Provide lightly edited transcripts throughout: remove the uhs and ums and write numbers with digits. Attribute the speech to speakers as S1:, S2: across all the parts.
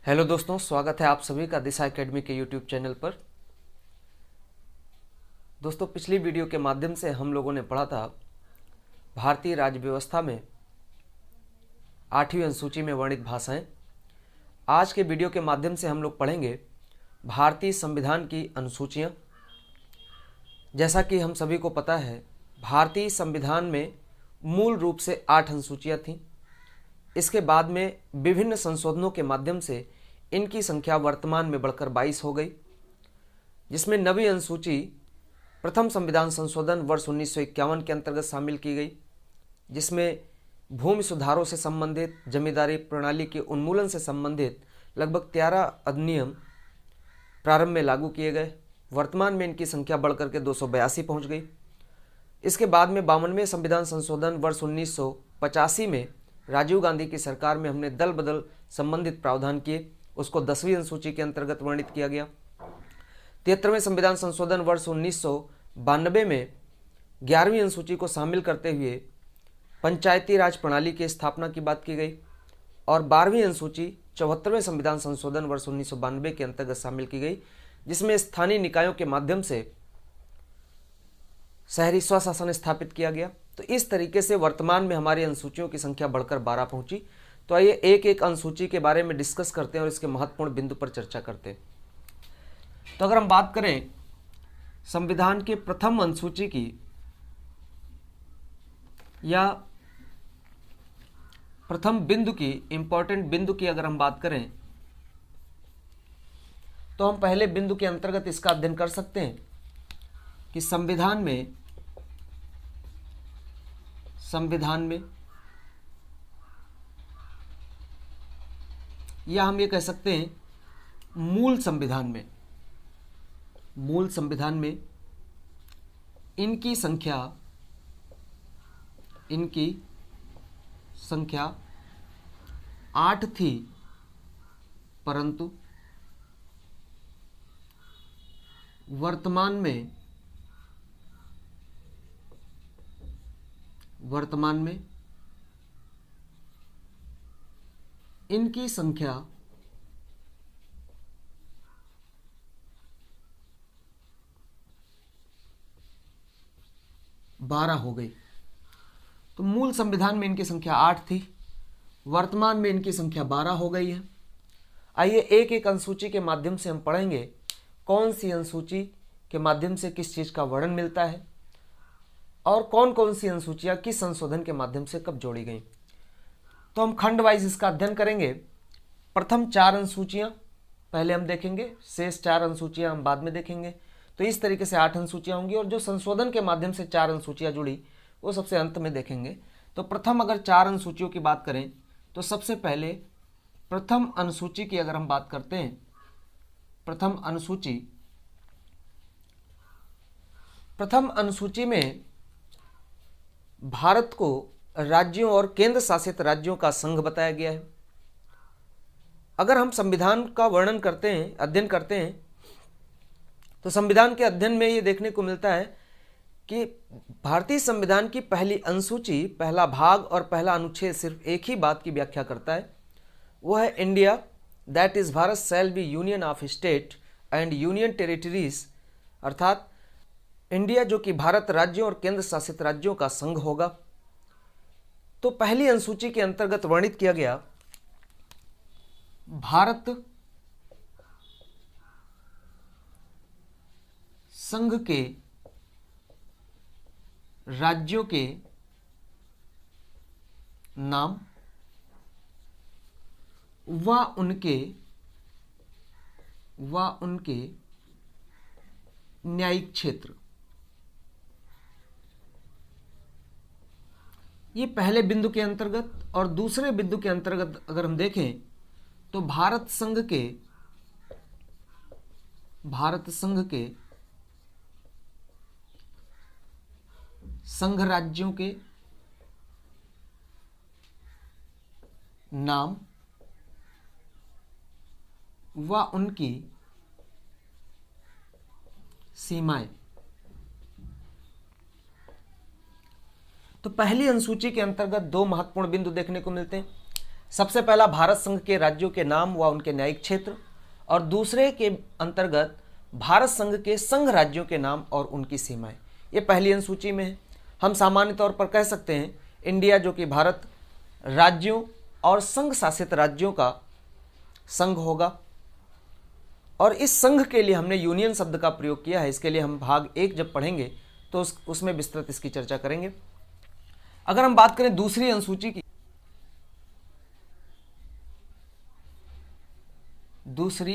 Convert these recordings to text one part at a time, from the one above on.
S1: Hello दोस्तों, स्वागत है आप सभी का दिशा एकेडमी के यूट्यूब चैनल पर। दोस्तों, पिछली वीडियो के माध्यम से हम लोगों ने पढ़ा था भारतीय राज्य व्यवस्था में 8वीं अनुसूची में वर्णित भाषाएं। आज के वीडियो के माध्यम से हम लोग पढ़ेंगे भारतीय संविधान की अनुसूचियां। जैसा कि हम सभी को पता है, भारतीय संविधान में मूल रूप से 8 अनुसूचियां थीं। इसके बाद में विभिन्न संशोधनों के माध्यम से इनकी संख्या वर्तमान में बढ़कर 22 हो गई, जिसमें 9वीं अनुसूची प्रथम संविधान संशोधन वर्ष 1951 के अंतर्गत शामिल की गई, जिसमें भूमि सुधारों से संबंधित, जमींदारी प्रणाली के उन्मूलन से संबंधित लगभग 13 अधिनियम प्रारंभ में लागू किए गए। वर्तमान में इनकी संख्या बढ़कर के 282 पहुंच गई। इसके बाद में 52वें संविधान संशोधन वर्ष 1985 में राजीव गांधी की सरकार में हमने दल बदल संबंधित प्रावधान किए, उसको 10वीं अनुसूची के अंतर्गत वर्णित किया गया। 73वें संविधान संशोधन वर्ष 1992 में 11वीं अनुसूची को शामिल करते हुए पंचायती राज प्रणाली की स्थापना की बात की गई और 12वीं अनुसूची 74वें संविधान संशोधन वर्ष 1992 के अंतर्गत शामिल की गई, जिसमें स्थानीय निकायों के माध्यम से शहरी स्वशासन स्थापित किया गया। तो इस तरीके से वर्तमान में हमारी अनुसूचियों की संख्या बढ़कर 12 पहुंची। तो आइए एक एक अनुसूची के बारे में डिस्कस करते हैं और इसके महत्वपूर्ण बिंदु पर चर्चा करते हैं। तो अगर हम बात करें संविधान के प्रथम अनुसूची की या प्रथम बिंदु की, इंपॉर्टेंट बिंदु की अगर हम बात करें, तो हम पहले बिंदु के अंतर्गत इसका अध्ययन कर सकते हैं कि संविधान में या हम ये कह सकते हैं मूल संविधान में इनकी संख्या 8 थी, परंतु वर्तमान में इनकी संख्या 12 हो गई। तो मूल संविधान में इनकी संख्या 8 थी, वर्तमान में इनकी संख्या 12 हो गई है। आइए एक एक अनुसूची के माध्यम से हम पढ़ेंगे कौन सी अनुसूची के माध्यम से किस चीज़ का वर्णन मिलता है और कौन कौन सी अनुसूचियाँ किस संशोधन के माध्यम से कब जोड़ी गई। तो हम खंड वाइज इसका अध्ययन करेंगे। प्रथम 4 अनुसूचियाँ पहले हम देखेंगे, शेष 4 अनुसूचियाँ हम बाद में देखेंगे। तो इस तरीके से 8 अनुसूचियाँ होंगी और जो संशोधन के माध्यम से 4 अनुसूचियाँ जुड़ी वो सबसे अंत में देखेंगे। तो प्रथम अगर 4 अनुसूचियों की बात करें तो सबसे पहले प्रथम अनुसूची की अगर हम बात करते हैं, प्रथम अनुसूची में भारत को राज्यों और केंद्र शासित राज्यों का संघ बताया गया है। अगर हम संविधान का वर्णन करते हैं, अध्ययन करते हैं, तो संविधान के अध्ययन में ये देखने को मिलता है कि भारतीय संविधान की पहली अनुसूची, पहला भाग और पहला अनुच्छेद सिर्फ एक ही बात की व्याख्या करता है, वो है India that is Bharat shall be union of state and union territories, अर्थात इंडिया जो कि भारत राज्यों और केंद्र शासित राज्यों का संघ होगा। तो पहली अनुसूची के अंतर्गत वर्णित किया गया भारत संघ के राज्यों के नाम व उनके न्यायिक क्षेत्र। ये पहले बिंदु के अंतर्गत। और दूसरे बिंदु के अंतर्गत अगर हम देखें तो भारत संघ के संघ राज्यों के नाम व उनकी सीमाएं। तो पहली अनुसूची के अंतर्गत 2 महत्वपूर्ण बिंदु देखने को मिलते हैं। सबसे पहला भारत संघ के राज्यों के नाम व उनके न्यायिक क्षेत्र, और दूसरे के अंतर्गत भारत संघ के संघ राज्यों के नाम और उनकी सीमाएं। ये पहली अनुसूची में है। हम सामान्य तौर पर कह सकते हैं इंडिया, जो कि भारत राज्यों और संघ शासित राज्यों का संघ होगा, और इस संघ के लिए हमने यूनियन शब्द का प्रयोग किया है। इसके लिए हम भाग 1 जब पढ़ेंगे तो उसमें विस्तृत इसकी चर्चा करेंगे। अगर हम बात करें दूसरी अनुसूची की, दूसरी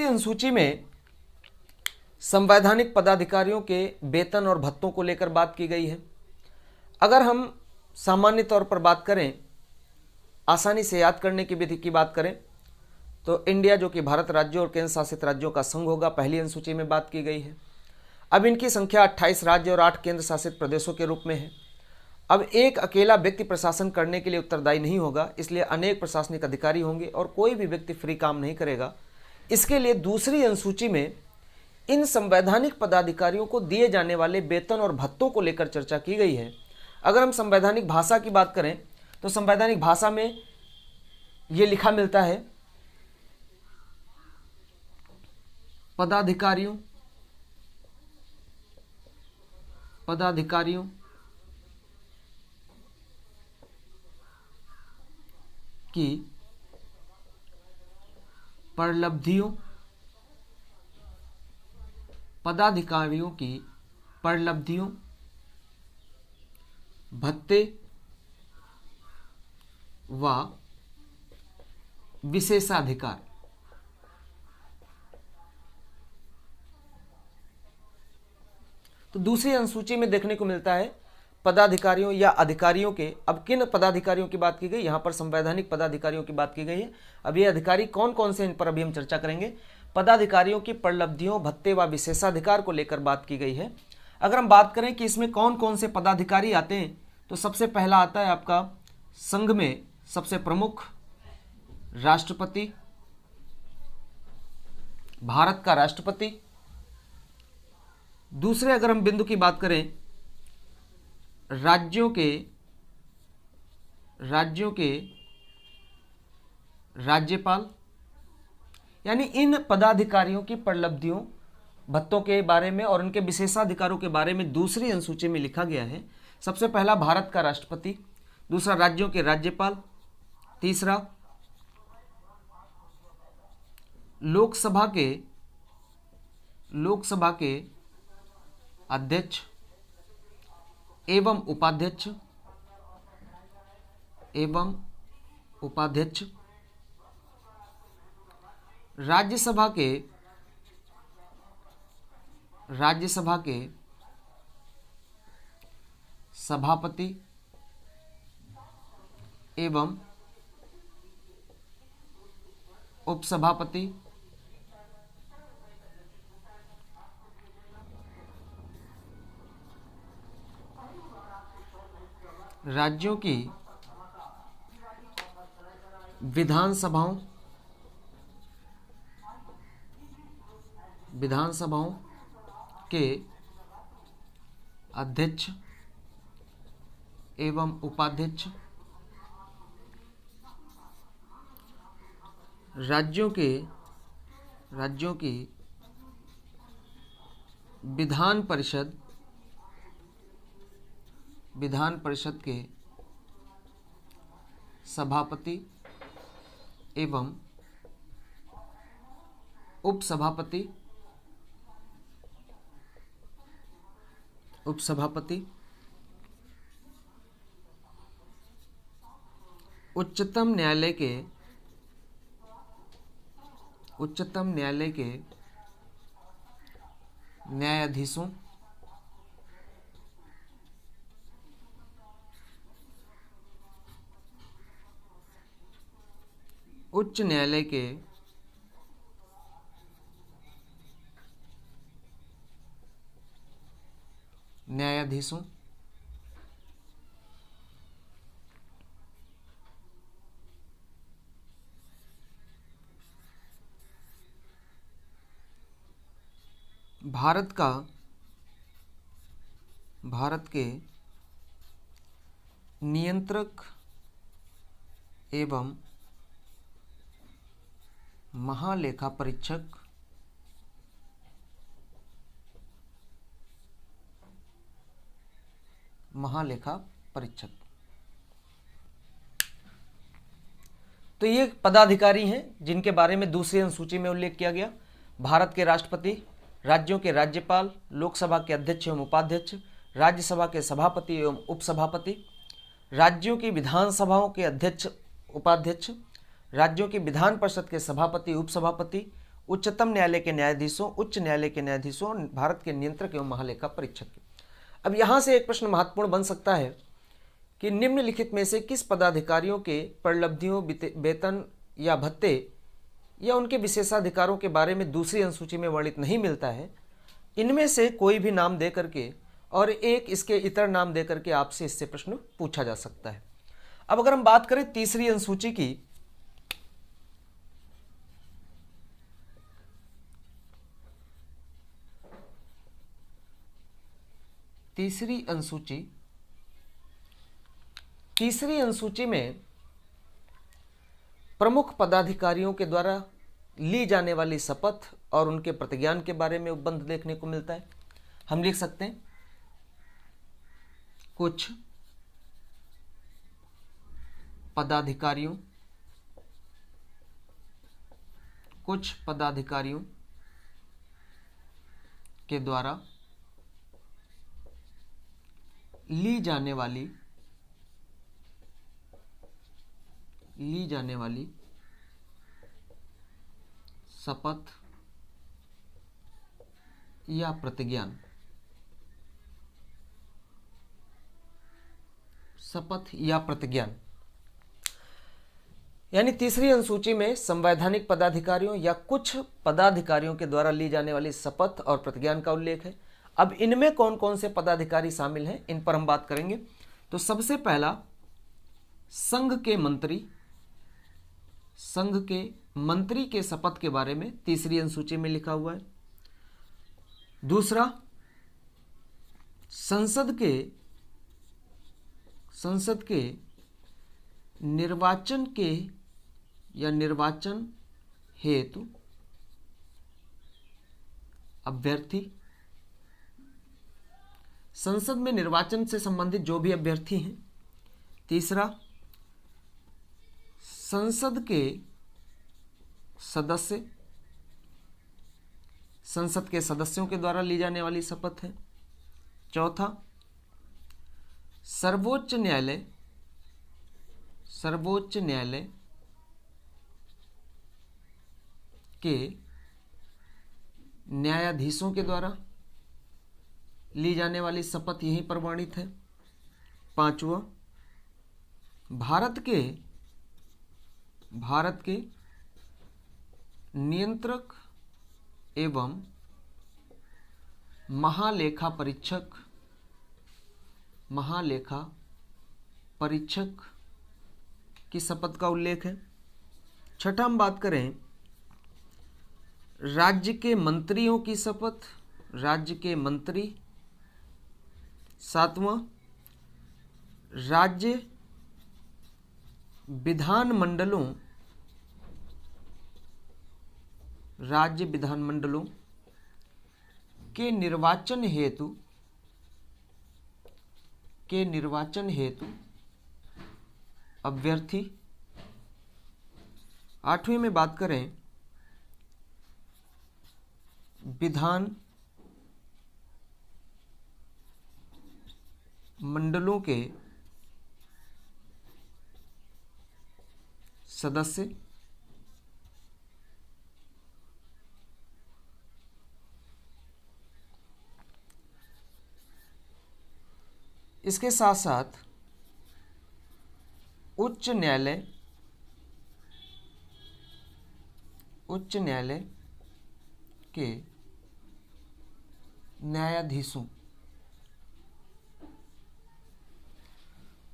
S1: अनुसूची में संवैधानिक पदाधिकारियों के वेतन और भत्तों को लेकर बात की गई है। अगर हम सामान्य तौर पर बात करें, आसानी से याद करने की विधि की बात करें, तो इंडिया, जो कि भारत राज्यों और केंद्र शासित राज्यों का संघ होगा, पहली अनुसूची में बात की गई है। अब इनकी संख्या 28 राज्य और 8 केंद्र शासित प्रदेशों के रूप में है। अब एक अकेला व्यक्ति प्रशासन करने के लिए उत्तरदायी नहीं होगा, इसलिए अनेक प्रशासनिक अधिकारी होंगे और कोई भी व्यक्ति फ्री काम नहीं करेगा। इसके लिए दूसरी अनुसूची में इन संवैधानिक पदाधिकारियों को दिए जाने वाले वेतन और भत्तों को लेकर चर्चा की गई है। अगर हम संवैधानिक भाषा की बात करें तो संवैधानिक भाषा में यह लिखा मिलता है, पदाधिकारियों की परलब्धियों, पदाधिकारियों की परलब्धियों, भत्ते व विशेषाधिकार। तो दूसरी अनुसूची में देखने को मिलता है पदाधिकारियों या अधिकारियों के। अब किन पदाधिकारियों की बात की गई, यहां पर संवैधानिक पदाधिकारियों की बात की गई है। अब ये अधिकारी कौन कौन से, इन पर अभी हम चर्चा करेंगे। पदाधिकारियों की प्रलब्धियों, भत्ते व विशेषाधिकार को लेकर बात की गई है। अगर हम बात करें कि इसमें कौन कौन से पदाधिकारी आते हैं, तो सबसे पहला आता है आपका संघ में सबसे प्रमुख राष्ट्रपति, भारत का राष्ट्रपति। दूसरे अगर हम बिंदु की बात करें, राज्यों के राज्यपाल। यानी इन पदाधिकारियों की प्रलब्धियों, भत्तों के बारे में और उनके विशेषाधिकारों के बारे में दूसरी अनुसूची में लिखा गया है। सबसे पहला भारत का राष्ट्रपति, दूसरा राज्यों के राज्यपाल, तीसरा लोकसभा के अध्यक्ष एवं उपाध्यक्ष, राज्यसभा के सभापति एवं उपसभापति, राज्यों की विधानसभाओं के अध्यक्ष एवं उपाध्यक्ष, राज्यों की विधान परिषद के सभापति एवं उपसभापति, उच्चतम न्यायालय के न्यायाधीशों, उच्च न्यायालय के न्यायाधीशों, भारत के नियंत्रक एवं महालेखा परीक्षक तो ये पदाधिकारी हैं जिनके बारे में दूसरी अनुसूची में उल्लेख किया गया। भारत के राष्ट्रपति, राज्यों के राज्यपाल, लोकसभा के अध्यक्ष एवं उपाध्यक्ष, राज्यसभा के सभापति एवं उपसभापति, राज्यों की विधानसभाओं के अध्यक्ष उपाध्यक्ष, राज्यों की विधान परिषद के सभापति उपसभापति, उच्चतम न्यायालय के न्यायाधीशों, उच्च न्यायालय के न्यायाधीशों, भारत के नियंत्रक एवं महालेखा परीक्षक। अब यहाँ से एक प्रश्न महत्वपूर्ण बन सकता है कि निम्नलिखित में से किस पदाधिकारियों के परिलब्धियों, वेतन या भत्ते या उनके विशेषाधिकारों के बारे में दूसरी अनुसूची में वर्णित नहीं मिलता है। इनमें से कोई भी नाम दे करके और एक इसके इतर नाम दे करके आपसे इससे प्रश्न पूछा जा सकता है। अब अगर हम बात करें तीसरी अनुसूची की, तीसरी अनुसूची में प्रमुख पदाधिकारियों के द्वारा ली जाने वाली शपथ और उनके प्रतिज्ञान के बारे में उपबंध देखने को मिलता है। हम लिख सकते हैं कुछ पदाधिकारियों के द्वारा ली जाने वाली शपथ या प्रतिज्ञान, यानी तीसरी अनुसूची में संवैधानिक पदाधिकारियों या कुछ पदाधिकारियों के द्वारा ली जाने वाली शपथ और प्रतिज्ञान का उल्लेख है। अब इनमें कौन कौन से पदाधिकारी शामिल हैं, इन पर हम बात करेंगे। तो सबसे पहला संघ के मंत्री के शपथ के बारे में तीसरी अनुसूची में लिखा हुआ है। दूसरा, संसद के निर्वाचन हेतु अभ्यर्थी, संसद में निर्वाचन से संबंधित जो भी अभ्यर्थी हैं। तीसरा, संसद के सदस्यों के द्वारा ली जाने वाली शपथ है। चौथा, सर्वोच्च न्यायालय के न्यायाधीशों के द्वारा ली जाने वाली शपथ यहीं पर वर्णित है। पांचवा, भारत के नियंत्रक एवं महालेखा परीक्षक की शपथ का उल्लेख है। छठा, हम बात करें राज्य के मंत्रियों की शपथ, राज्य के मंत्री। सातवां, राज्य विधानमंडलों के निर्वाचन हेतु अभ्यर्थी। आठवीं में बात करें विधान मंडलों के सदस्य। इसके साथ साथ उच्च न्यायालय के न्यायाधीशों।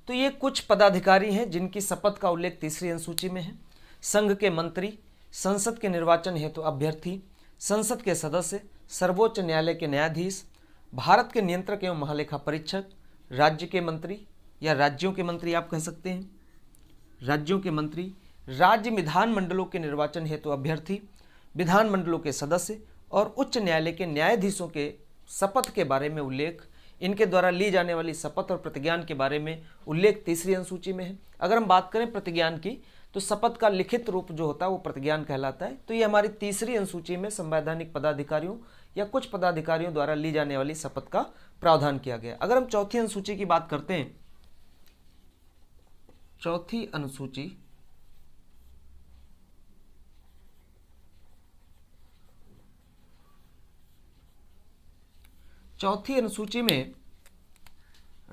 S1: तो ये कुछ पदाधिकारी हैं जिनकी शपथ का उल्लेख तीसरी अनुसूची में है। संघ के मंत्री, संसद के निर्वाचन हेतु अभ्यर्थी, संसद के सदस्य, सर्वोच्च न्यायालय के न्यायाधीश, भारत के नियंत्रक एवं महालेखा परीक्षक, राज्य के मंत्री या राज्यों के मंत्री आप कह सकते हैं, राज्यों के मंत्री, राज्य विधानमंडलों के निर्वाचन हेतु अभ्यर्थी, विधानमंडलों के सदस्य और उच्च न्यायालय के न्यायाधीशों के शपथ के बारे में उल्लेख, इनके द्वारा ली जाने वाली शपथ और प्रतिज्ञान के बारे में उल्लेख तीसरी अनुसूची में है। अगर हम बात करें प्रतिज्ञान की, तो शपथ का लिखित रूप जो होता है वो प्रतिज्ञान कहलाता है। तो ये हमारी तीसरी अनुसूची में संवैधानिक पदाधिकारियों या कुछ पदाधिकारियों द्वारा ली जाने वाली शपथ का प्रावधान किया गया। अगर हम चौथी अनुसूची की बात करते हैं, चौथी अनुसूची में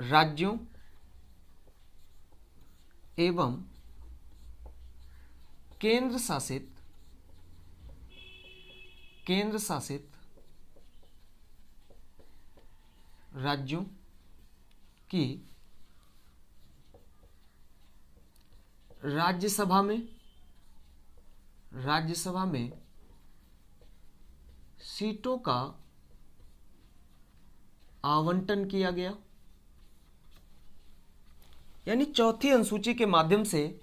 S1: राज्यों एवं केंद्र शासित राज्यों की राज्यसभा में सीटों का आवंटन किया गया। यानी चौथी अनुसूची के माध्यम से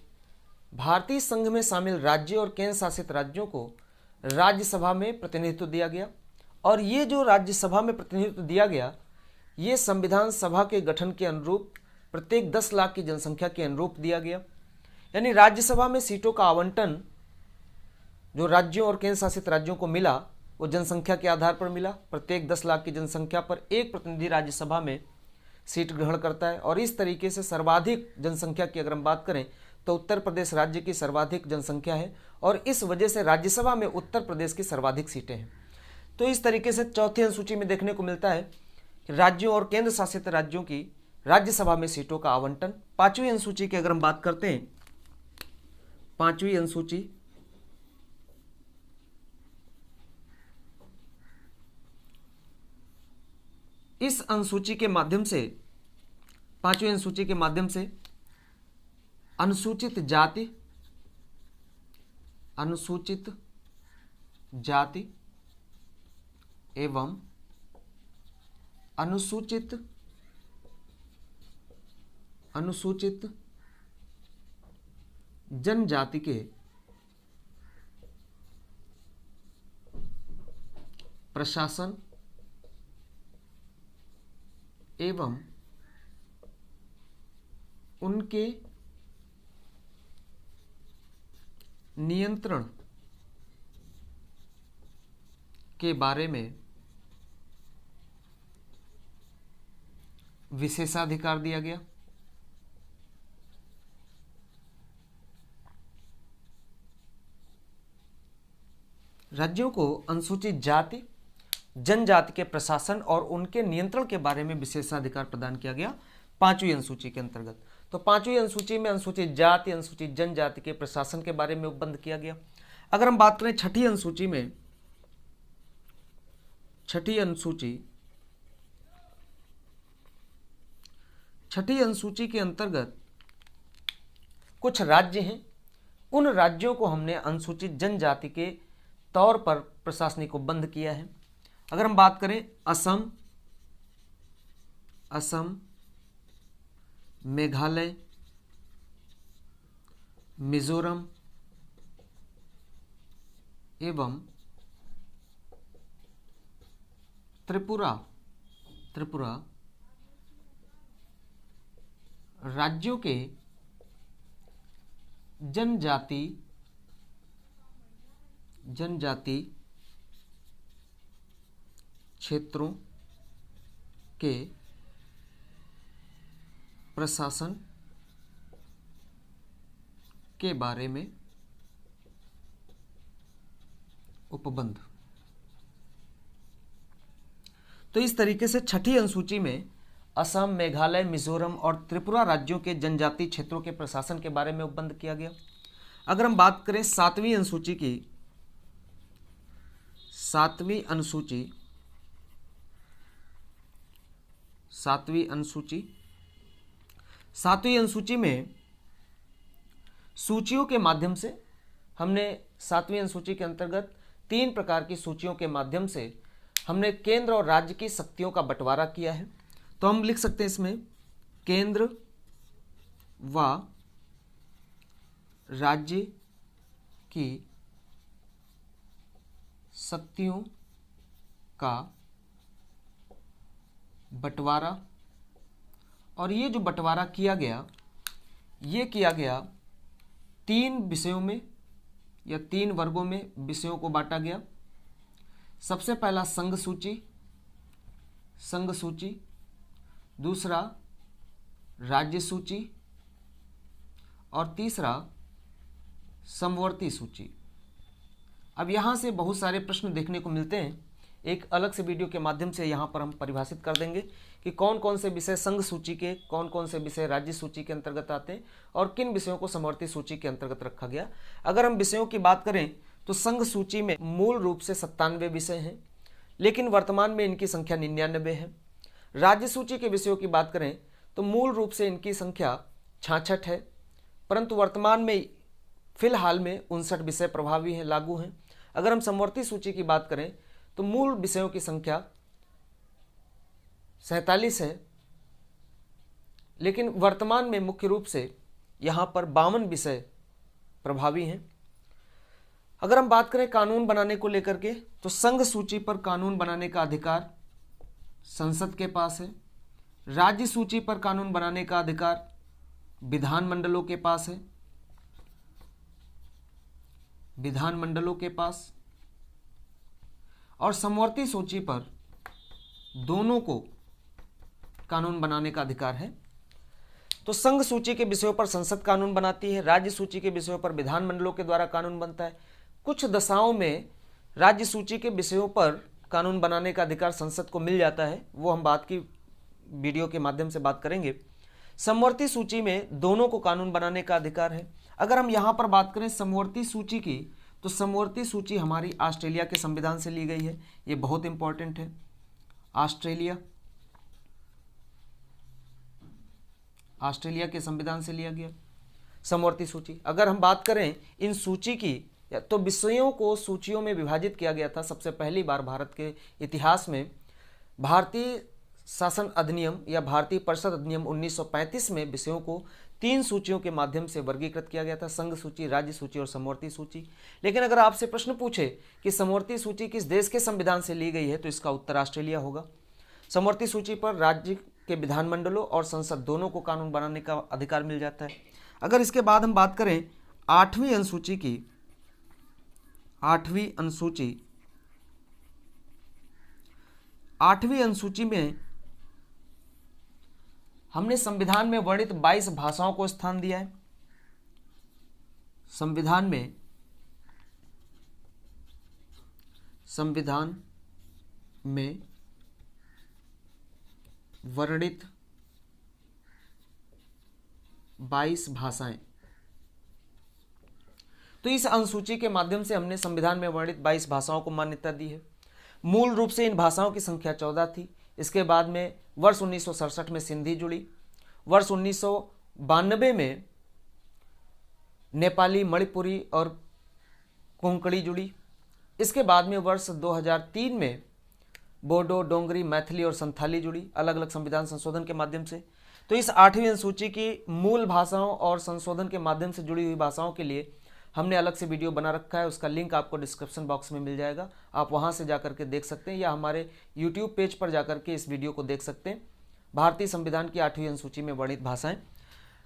S1: भारतीय संघ में शामिल राज्य और केंद्र शासित राज्यों को राज्यसभा में प्रतिनिधित्व दिया गया, और ये जो राज्यसभा में प्रतिनिधित्व दिया गया, ये संविधान सभा के गठन के अनुरूप प्रत्येक 10 लाख की जनसंख्या के अनुरूप दिया गया। यानी राज्यसभा में सीटों का आवंटन जो राज्यों और केंद्र शासित राज्यों को मिला वो जनसंख्या के आधार पर मिला। प्रत्येक 10 लाख की जनसंख्या पर एक प्रतिनिधि राज्यसभा में सीट ग्रहण करता है, और इस तरीके से सर्वाधिक जनसंख्या की अगर हम बात करें तो उत्तर प्रदेश राज्य की सर्वाधिक जनसंख्या है, और इस वजह से राज्यसभा में उत्तर प्रदेश की सर्वाधिक सीटें हैं। तो इस तरीके से चौथी अनुसूची में देखने को मिलता है कि राज्यों और केंद्र शासित राज्यों की राज्यसभा में सीटों का आवंटन। पांचवी अनुसूची की अगर हम बात करते हैं, पांचवी अनुसूची इस अनुसूची के माध्यम से, पांचवी अनुसूची के माध्यम से अनुसूचित जाति एवं अनुसूचित जनजाति के प्रशासन एवं उनके नियंत्रण के बारे में विशेषाधिकार दिया गया। राज्यों को अनुसूचित जाति जनजाति के प्रशासन और उनके नियंत्रण के बारे में विशेषाधिकार प्रदान किया गया पांचवी अनुसूची के अंतर्गत। तो पांचवी अनुसूची में अनुसूचित जाति अनुसूचित जनजाति के प्रशासन के बारे में उपबंध किया गया। अगर हम बात करें छठी अनुसूची में, छठी अनुसूची के अंतर्गत कुछ राज्य हैं, उन राज्यों को हमने अनुसूचित जनजाति के तौर पर प्रशासनिक उपबंध किया है। अगर हम बात करें असम, मेघालय, मिजोरम एवं त्रिपुरा राज्यों के जनजाति क्षेत्रों के प्रशासन के बारे में उपबंध। तो इस तरीके से छठी अनुसूची में असम, मेघालय, मिजोरम और त्रिपुरा राज्यों के जनजातीय क्षेत्रों के प्रशासन के बारे में उपबंध किया गया। अगर हम बात करें सातवीं अनुसूची की, सातवीं अनुसूची में सूचियों के माध्यम से हमने सातवीं अनुसूची के अंतर्गत 3 प्रकार की सूचियों के माध्यम से हमने केंद्र और राज्य की शक्तियों का बंटवारा किया है। तो हम लिख सकते हैं इसमें केंद्र व राज्य की शक्तियों का बंटवारा। और ये जो बंटवारा किया गया, ये किया गया 3 विषयों में या 3 वर्गों में विषयों को बांटा गया। सबसे पहला संघ सूची, दूसरा राज्य सूची और तीसरा समवर्ती सूची। अब यहाँ से बहुत सारे प्रश्न देखने को मिलते हैं। एक अलग से वीडियो के माध्यम से यहाँ पर हम परिभाषित कर देंगे कि कौन कौन से विषय संघ सूची के, कौन कौन से विषय राज्य सूची के अंतर्गत आते हैं और किन विषयों को समवर्ती सूची के अंतर्गत रखा गया। अगर हम विषयों की बात करें तो संघ सूची में मूल रूप से 97 विषय हैं, लेकिन वर्तमान में इनकी संख्या 99 है। राज्य सूची के विषयों की बात करें तो मूल रूप से इनकी संख्या 66 है, परंतु वर्तमान में फिलहाल में 59 विषय प्रभावी हैं, लागू हैं। अगर हम समवर्ती सूची की बात करें तो मूल विषयों की संख्या 47 है, लेकिन वर्तमान में मुख्य रूप से यहाँ पर 52 विषय प्रभावी हैं। अगर हम बात करें कानून बनाने को लेकर के तो संघ सूची पर कानून बनाने का अधिकार संसद के पास है। राज्य सूची पर कानून बनाने का अधिकार विधानमंडलों के पास है, विधानमंडलों के पास। और समवर्ती सूची पर दोनों को कानून बनाने का अधिकार है। तो संघ सूची के विषयों पर संसद कानून बनाती है, राज्य सूची के विषयों पर विधानमंडलों के द्वारा कानून बनता है। कुछ दशाओं में राज्य सूची के विषयों पर कानून बनाने का अधिकार संसद को मिल जाता है, वो हम बात की वीडियो के माध्यम से बात करेंगे। समवर्ती सूची में दोनों को कानून बनाने का अधिकार है। अगर हम यहाँ पर बात करें समवर्ती सूची की तो समवर्ती सूची हमारी ऑस्ट्रेलिया के संविधान से ली गई है, ये बहुत इंपॉर्टेंट है। ऑस्ट्रेलिया के संविधान से लिया गया समवर्ती सूची। अगर हम बात करें इन सूची की तो विषयों को सूचियों में विभाजित किया गया था। सबसे पहली बार भारत के इतिहास में भारतीय शासन अधिनियम या भारतीय परिषद अधिनियम 1935 में विषयों को 3 सूचियों के माध्यम से वर्गीकृत किया गया था, संघ सूची, राज्य सूची और समवर्ती सूची। लेकिन अगर आपसे प्रश्न पूछे कि समवर्ती सूची किस देश के संविधान से ली गई है तो इसका उत्तर ऑस्ट्रेलिया होगा। समवर्ती सूची पर राज्य के विधानमंडलों और संसद दोनों को कानून बनाने का अधिकार मिल जाता है। अगर इसके बाद हम बात करें 8वीं अनुसूची की, 8वीं अनुसूची में हमने संविधान में वर्णित 22 भाषाओं को स्थान दिया है। संविधान में वर्णित 22 भाषाएं। तो इस अनुसूची के माध्यम से हमने संविधान में वर्णित 22 भाषाओं को मान्यता दी है। मूल रूप से इन भाषाओं की संख्या 14 थी। इसके बाद में वर्ष 1967 में सिंधी जुड़ी, वर्ष 1992 में नेपाली, मणिपुरी और कोंकणी जुड़ी। इसके बाद में वर्ष 2003 में बोडो, डोंगरी, मैथिली और संथाली जुड़ी, अलग अलग संविधान संशोधन के माध्यम से। तो इस 8वीं अनुसूची की मूल भाषाओं और संशोधन के माध्यम से जुड़ी हुई भाषाओं के लिए हमने अलग से वीडियो बना रखा है, उसका लिंक आपको डिस्क्रिप्शन बॉक्स में मिल जाएगा। आप वहां से जाकर के देख सकते हैं या हमारे यूट्यूब पेज पर जाकर के इस वीडियो को देख सकते हैं। भारतीय संविधान की 8वीं अनुसूची में वर्णित भाषाएं।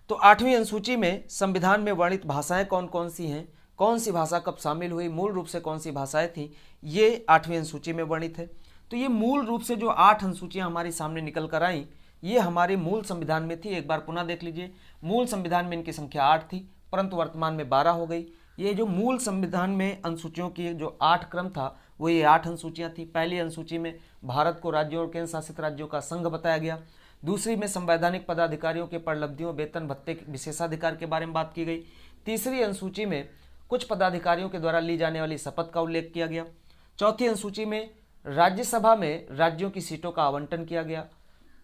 S1: तो 8वीं अनुसूची में संविधान में वर्णित भाषाएं कौन कौन सी हैं, कौन सी भाषा कब शामिल हुई, मूल रूप से कौन सी भाषाएं थी, ये 8वीं अनुसूची में वर्णित है। तो ये मूल रूप से जो 8 अनुसूचियां हमारे सामने निकल कर आई, ये हमारे मूल संविधान में थी। एक बार पुनः देख लीजिए, मूल संविधान में इनकी संख्या 8 थी, परंतु वर्तमान में 12 हो गई। ये जो मूल संविधान में अनुसूचियों की जो 8 क्रम था, वो ये 8 अनुसूचियां थी। पहली अनुसूची में भारत को राज्यों और केंद्र शासित राज्यों का संघ बताया गया। दूसरी में संवैधानिक पदाधिकारियों के परलब्धियों, वेतन भत्ते, विशेषाधिकार के बारे में बात की गई। तीसरी अनुसूची में कुछ पदाधिकारियों के द्वारा ली जाने वाली शपथ का उल्लेख किया गया। चौथी अनुसूची में राज्यसभा में राज्यों की सीटों का आवंटन किया गया।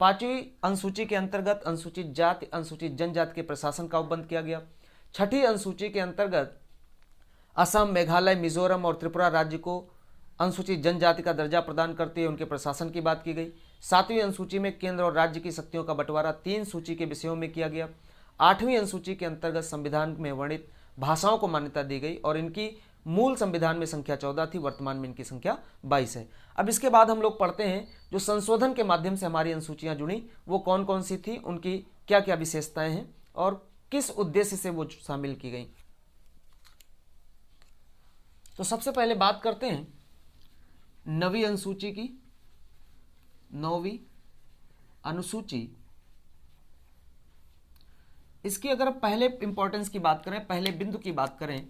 S1: 5वीं अनुसूची के अंतर्गत अनुसूचित जाति, अनुसूचित जनजाति के प्रशासन का उपबंध किया गया। 6ठी अनुसूची के अंतर्गत असम, मेघालय, मिजोरम और त्रिपुरा राज्य को अनुसूचित जनजाति का दर्जा प्रदान करते हुए उनके प्रशासन की बात की गई। 7वीं अनुसूची में केंद्र और राज्य की शक्तियों का बंटवारा 3 सूची के विषयों में किया गया। 8वीं अनुसूची के अंतर्गत संविधान में वर्णित भाषाओं को मान्यता दी गई और इनकी मूल संविधान में संख्या 14 थी, वर्तमान में इनकी संख्या 22 है। अब इसके बाद हम लोग पढ़ते हैं जो संशोधन के माध्यम से हमारी अनुसूचियां जुड़ी वो कौन कौन सी थी, उनकी क्या क्या विशेषताएं हैं और किस उद्देश्य से वो शामिल की गई। तो सबसे पहले बात करते हैं 9वीं अनुसूची की। 9वीं अनुसूची, इसकी अगर पहले इंपॉर्टेंस की बात करें, पहले बिंदु की बात करें,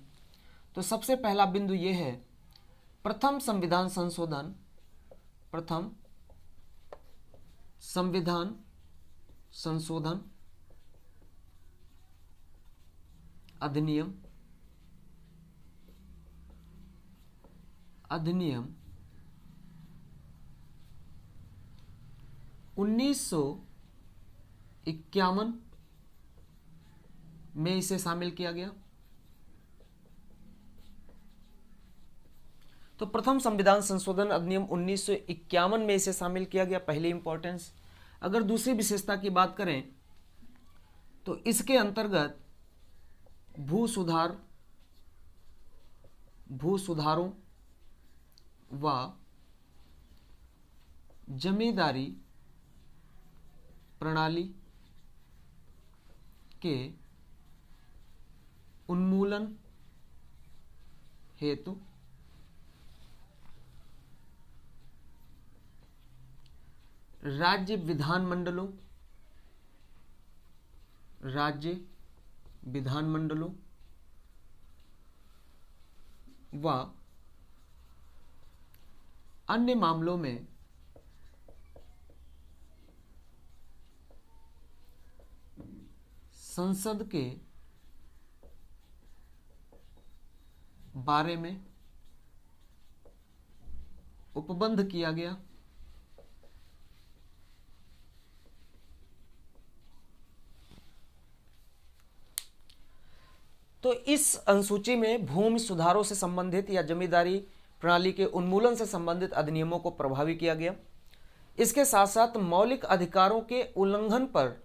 S1: तो सबसे पहला बिंदु यह है प्रथम संविधान संशोधन, प्रथम संविधान संशोधन अधिनियम 1951 में इसे शामिल किया गया। तो प्रथम संविधान संशोधन अधिनियम 1951 में इसे शामिल किया गया, पहली इंपॉर्टेंस। अगर दूसरी विशेषता की बात करें तो इसके अंतर्गत भूसुधारों व जमींदारी प्रणाली के उन्मूलन हेतु राज्य विधानमंडलों व अन्य मामलों में संसद के बारे में उपबंध किया गया। तो इस अनुसूची में भूमि सुधारों से संबंधित या जमींदारी प्रणाली के उन्मूलन से संबंधित अधिनियमों को प्रभावी किया गया। इसके साथ साथ मौलिक अधिकारों के उल्लंघन पर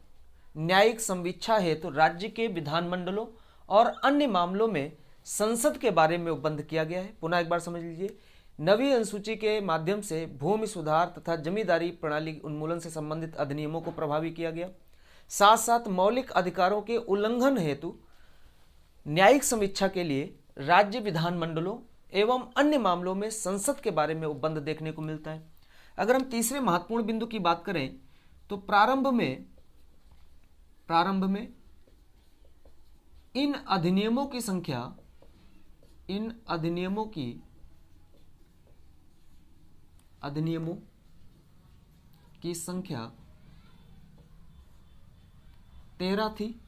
S1: न्यायिक संवीक्षा हेतु राज्य के विधानमंडलों और अन्य मामलों में संसद के बारे में उपबंध किया गया है। पुनः एक बार समझ लीजिए, 9वीं अनुसूची के माध्यम से भूमि सुधार तथा जमींदारी प्रणाली उन्मूलन से संबंधित अधिनियमों को प्रभावी किया गया। साथ साथ मौलिक अधिकारों के उल्लंघन हेतु न्यायिक समीक्षा के लिए राज्य विधानमंडलों एवं अन्य मामलों में संसद के बारे में उपबंध देखने को मिलता है। अगर हम तीसरे महत्वपूर्ण बिंदु की बात करें तो प्रारंभ में इन अधिनियमों की संख्या 13 थी।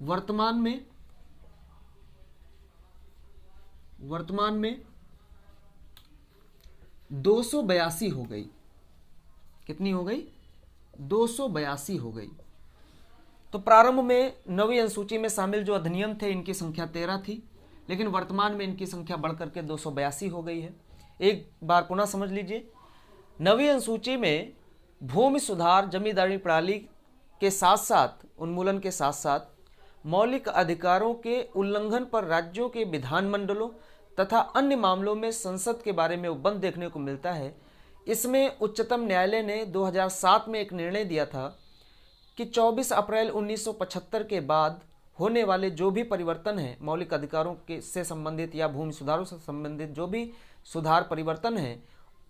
S1: वर्तमान में 282 हो गई। कितनी हो गई? 282 हो गई। तो प्रारंभ में 9वीं अनुसूची में शामिल जो अधिनियम थे इनकी संख्या 13 थी, लेकिन वर्तमान में इनकी संख्या बढ़कर के 282 हो गई है। एक बार पुनः समझ लीजिए, 9वीं अनुसूची में भूमि सुधार जमींदारी प्रणाली के साथ साथ उन्मूलन के साथ साथ मौलिक अधिकारों के उल्लंघन पर राज्यों के विधानमंडलों तथा अन्य मामलों में संसद के बारे में उपबंध देखने को मिलता है। इसमें उच्चतम न्यायालय ने 2007 में एक निर्णय दिया था कि 24 अप्रैल 1975 के बाद होने वाले जो भी परिवर्तन हैं मौलिक अधिकारों के से संबंधित या भूमि सुधारों से संबंधित जो भी सुधार परिवर्तन हैं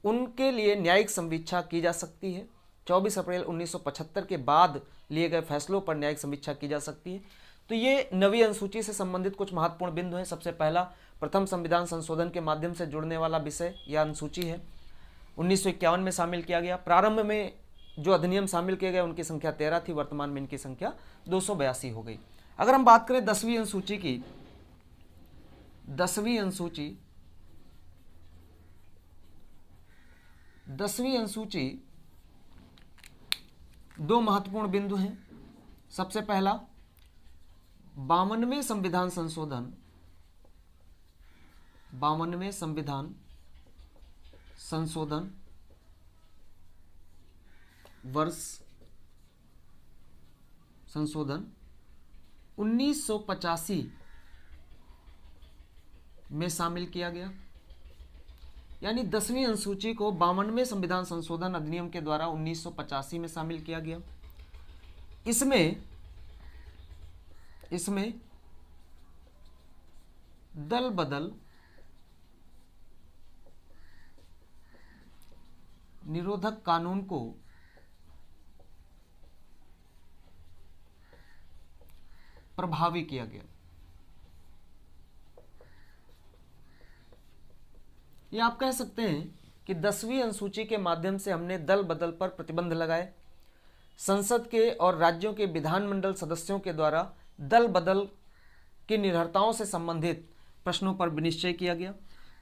S1: उनके लिए न्यायिक संवीक्षा की जा सकती है। 24 अप्रैल 1975 के बाद लिए गए फैसलों पर न्यायिक समीक्षा की जा सकती है। तो ये 9वीं अनुसूची से संबंधित कुछ महत्वपूर्ण बिंदु हैं। सबसे पहला, प्रथम संविधान संशोधन के माध्यम से जुड़ने वाला विषय या अनुसूची है, 1951 में शामिल किया गया। प्रारंभ में जो अधिनियम शामिल किए गए उनकी संख्या 13 थी, वर्तमान में इनकी संख्या 282 हो गई। अगर हम बात करें 10वीं अनुसूची की, 10वीं अनुसूची 2 महत्वपूर्ण बिंदु हैं। सबसे पहला, 52वें संविधान संशोधन 52वें संविधान संशोधन वर्ष संशोधन 1985 में शामिल किया गया। यानी 10वीं अनुसूची को 52वें संविधान संशोधन अधिनियम के द्वारा 1985 में शामिल किया गया। इसमें दल बदल निरोधक कानून को प्रभावी किया गया। ये आप कह सकते हैं कि 10वीं अनुसूची के माध्यम से हमने दल बदल पर प्रतिबंध लगाए। संसद के और राज्यों के विधानमंडल सदस्यों के द्वारा दल बदल की निर्भरताओं से संबंधित प्रश्नों पर विनिश्चय किया गया।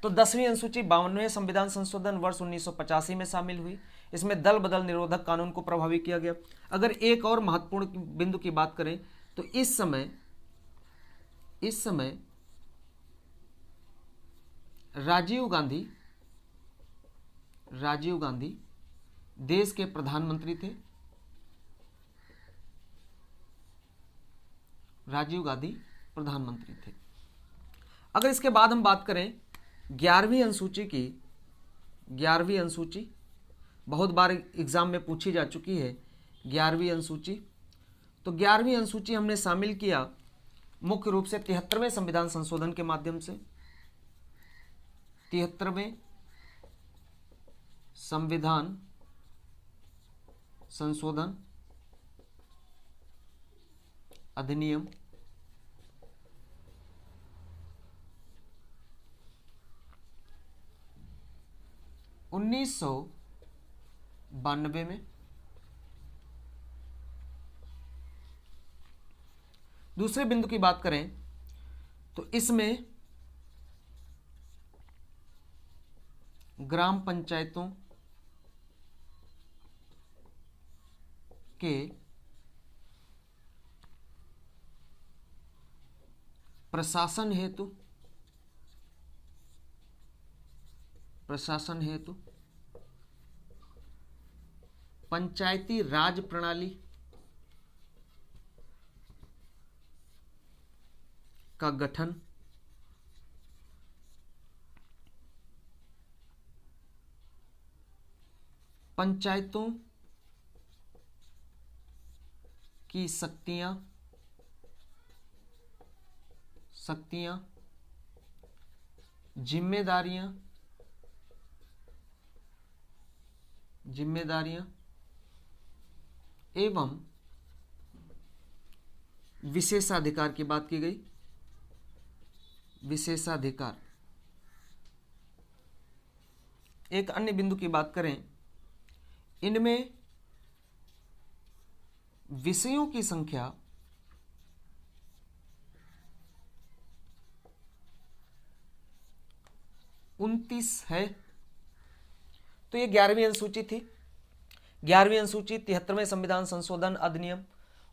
S1: तो 10वीं अनुसूची 52वें संविधान संशोधन वर्ष 1985 में शामिल हुई। इसमें दल बदल निरोधक कानून को प्रभावी किया गया। अगर एक और महत्वपूर्ण बिंदु की बात करें तो इस समय राजीव गांधी देश के प्रधानमंत्री थे। अगर इसके बाद हम बात करें 11वीं अनुसूची की, 11वीं अनुसूची बहुत बार एग्जाम में पूछी जा चुकी है। 11वीं अनुसूची, तो 11वीं अनुसूची हमने शामिल किया मुख्य रूप से 73वें संविधान संशोधन के माध्यम से। 73वें संविधान संशोधन अधिनियम 1992 में। दूसरे बिंदु की बात करें तो इसमें ग्राम पंचायतों के प्रशासन हेतु पंचायती राज प्रणाली का गठन, पंचायतों की शक्तियां, जिम्मेदारियां एवं विशेषाधिकार की बात की गई। विशेषाधिकार। एक अन्य बिंदु की बात करें, इनमें विषयों की संख्या 29 है। तो ये 11वीं अनुसूची थी। 11वीं अनुसूची 73वें संविधान संशोधन अधिनियम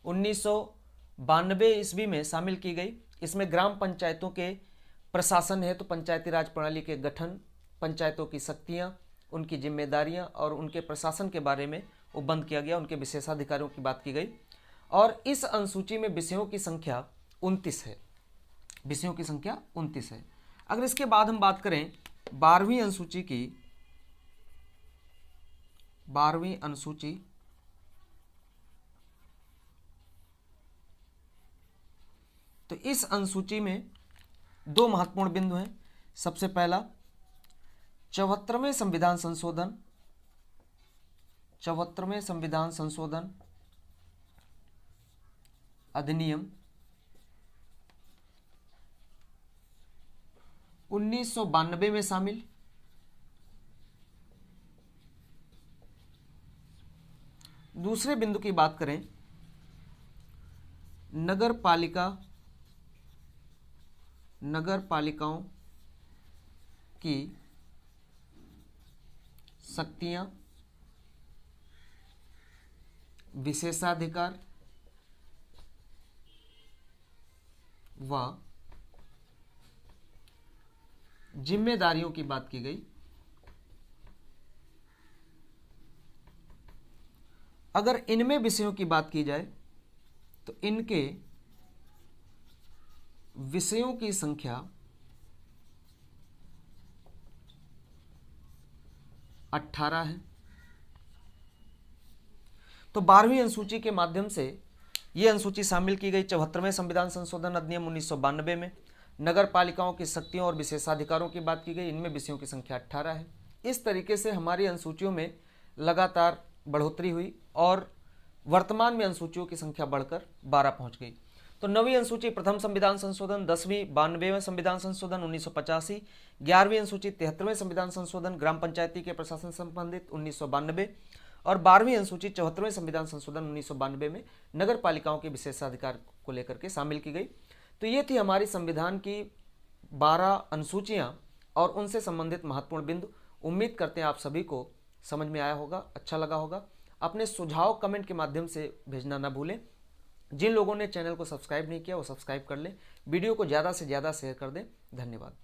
S1: 1992 ईस्वी में शामिल की गई। इसमें ग्राम पंचायतों के प्रशासन हेतु पंचायती राज प्रणाली के गठन, पंचायतों की शक्तियां, उनकी जिम्मेदारियां और उनके प्रशासन के बारे में वो बंद किया गया। उनके विशेषाधिकारों की बात की गई। और इस अनुसूची में विषयों की संख्या 29 है। विषयों की संख्या 29 है। अगर इसके बाद हम बात करें 12वीं अनुसूची की, 12वीं अनुसूची तो इस अनुसूची में दो महत्वपूर्ण बिंदु हैं। सबसे पहला 74वें संविधान संशोधन, 74वें संविधान संशोधन अधिनियम 1992 में शामिल। दूसरे बिंदु की बात करें, नगर पालिकाओं की शक्तियां, विशेषाधिकार व जिम्मेदारियों की बात की गई। अगर इनमें विषयों की बात की जाए तो इनके विषयों की संख्या 18 है। तो 12वीं अनुसूची के माध्यम से यह अनुसूची शामिल की गई 74वें संविधान संशोधन अधिनियम 1992 में। नगर पालिकाओं की शक्तियों और विशेषाधिकारों की बात की गई, इनमें विषयों की संख्या 18 है। इस तरीके से हमारी अनुसूचियों में लगातार बढ़ोतरी हुई और वर्तमान में अनुसूचियों की संख्या बढ़कर 12 पहुंच गई। तो 9वीं अनुसूची प्रथम संविधान संशोधन, 10वीं 92वें संविधान संशोधन 1985, 11वीं अनुसूची 73वें संविधान संशोधन ग्राम पंचायती के प्रशासन संबंधित 1992 और 12वीं अनुसूची 74वें संविधान संशोधन 1992 में नगर पालिकाओं के विशेषाधिकार को लेकर के शामिल की गई। तो ये थी हमारी संविधान की 12 अनुसूचियां और उनसे संबंधित महत्वपूर्ण बिंदु। उम्मीद करते हैं आप सभी को समझ में आया होगा, अच्छा लगा होगा। अपने सुझाव कमेंट के माध्यम से भेजना ना भूलें। जिन लोगों ने चैनल को सब्सक्राइब नहीं किया वो सब्सक्राइब कर लें। वीडियो को ज़्यादा से ज़्यादा शेयर कर दें। धन्यवाद।